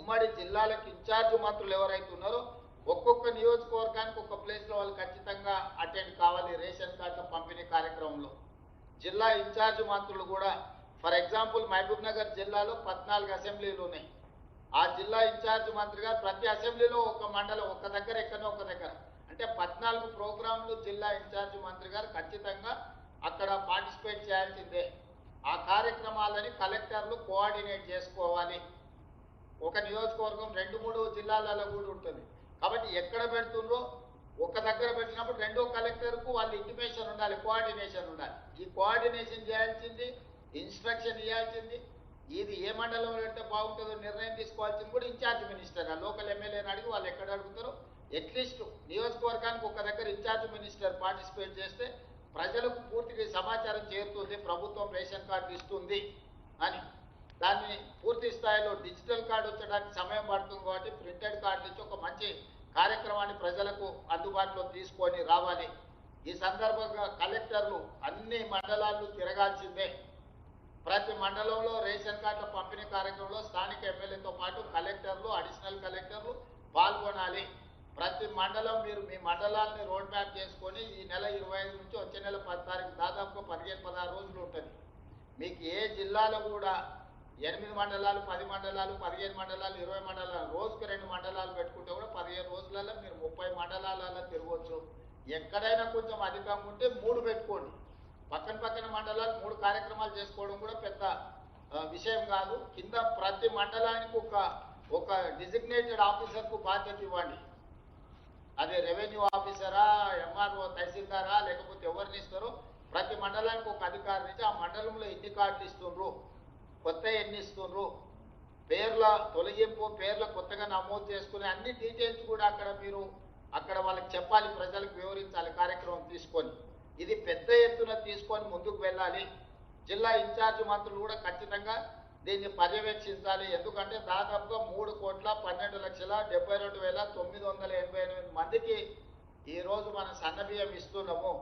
ఉమ్మడి జిల్లాలకు ఇన్ఛార్జ్ మంత్రులు ఎవరైతే ఉన్నారో ఒక్కొక్క నియోజకవర్గానికి ఒక ప్లేస్లో వాళ్ళు ఖచ్చితంగా అటెండ్ కావాలి రేషన్ కార్డుల పంపిణీ కార్యక్రమంలో. జిల్లా ఇన్ఛార్జ్ మంత్రులు కూడా ఫర్ ఎగ్జాంపుల్ మహబూబ్ నగర్ జిల్లాలో 14 అసెంబ్లీలు ఉన్నాయి. ఆ జిల్లా ఇన్ఛార్జ్ మంత్రిగా ప్రతి అసెంబ్లీలో ఒక మండలం ఒక దగ్గర ఎక్కడో ఒక దగ్గర అంటే 14 ప్రోగ్రాంలు జిల్లా ఇన్ఛార్జ్ మంత్రి గారు ఖచ్చితంగా అక్కడ పార్టిసిపేట్ చేయాల్సిందే. ఆ కార్యక్రమాలని కలెక్టర్లు కోఆర్డినేట్ చేసుకోవాలి. ఒక నియోజకవర్గం 2-3 జిల్లాలలో కూడా ఉంటుంది కాబట్టి ఎక్కడ పెడుతుండ్రో ఒక దగ్గర పెట్టినప్పుడు రెండో కలెక్టర్కు వాళ్ళు ఇంటిమేషన్ ఉండాలి, కోఆర్డినేషన్ ఉండాలి. ఈ కోఆర్డినేషన్ చేయాల్సింది, ఇన్స్ట్రక్షన్ ఇవ్వాల్సింది, ఇది ఏ మండలంలో అంటే బాగుంటుందో నిర్ణయం తీసుకోవాల్సింది కూడా ఇన్ఛార్జ్ మినిస్టర్. ఆ లోకల్ ఎమ్మెల్యేని అడిగి వాళ్ళు ఎక్కడ అడుగుతారో అట్లీస్ట్ నియోజకవర్గానికి ఒక దగ్గర ఇన్ఛార్జ్ మినిస్టర్ పార్టిసిపేట్ చేస్తే ప్రజలకు పూర్తిగా సమాచారం చేరుతుంది, ప్రభుత్వం రేషన్ కార్డు ఇస్తుంది అని. దాన్ని పూర్తి స్థాయిలో డిజిటల్ కార్డు వచ్చడానికి సమయం పడుతుంది కాబట్టి ప్రింటెడ్ కార్డు ఇచ్చి ఒక మంచి కార్యక్రమాన్ని ప్రజలకు అందుబాటులో తీసుకొని రావాలి. ఈ సందర్భంగా కలెక్టర్లు అన్ని మండలాలు తిరగాల్సిందే. ప్రతి మండలంలో రేషన్ కార్డుల పంపిణీ కార్యక్రమంలో స్థానిక ఎమ్మెల్యేతో పాటు కలెక్టర్లు, అడిషనల్ కలెక్టర్లు పాల్గొనాలి. ప్రతి మండలం మీరు మీ మండలాన్ని రోడ్ మ్యాప్ చేసుకొని ఈ నెల 25 నుంచి వచ్చే నెల 10 తారీఖు దాదాపుగా 15-16 రోజులు ఉంటుంది. మీకు ఏ జిల్లాలో కూడా 8 మండలాలు, 10 మండలాలు, 15 మండలాలు, 20 మండలాలు, రోజుకు 2 మండలాలు పెట్టుకుంటే కూడా 15 రోజులలో మీరు 30 మండలాలలో తిరగవచ్చు. ఎక్కడైనా కొంచెం అధికంగా ఉంటే 3 పెట్టుకోండి. పక్కన మండలాలు 3 కార్యక్రమాలు చేసుకోవడం కూడా పెద్ద విషయం కాదు. కింద ప్రతి మండలానికి ఒక డిజిగ్నేటెడ్ ఆఫీసర్కు బాధ్యత ఇవ్వండి. అదే రెవెన్యూ ఆఫీసరా, ఎంఆర్ఓ, తహసీల్దారా, లేకపోతే ఎవరిని ఇస్తారో ప్రతి మండలానికి ఒక అధికారిని ఇచ్చి ఆ మండలంలో ఎన్ని కార్డులు ఇస్తుండ్రు, కొత్త ఎన్ని ఇస్తుండ్రు, పేర్ల తొలగింపు, పేర్ల కొత్తగా నమోదు చేసుకునే అన్ని డీటెయిల్స్ కూడా అక్కడ వాళ్ళకి చెప్పాలి, ప్రజలకు వివరించాలి కార్యక్రమం తీసుకొని. ఇది పెద్ద ఎత్తున తీసుకొని ముందుకు వెళ్ళాలి. జిల్లా ఇన్ఛార్జ్ మంత్రులు కూడా ఖచ్చితంగా దీన్ని పర్యవేక్షించాలి. ఎందుకంటే దాదాపుగా 3,12,72,988 మందికి ఈరోజు మనం సన్నబియ్యం ఇస్తున్నాము.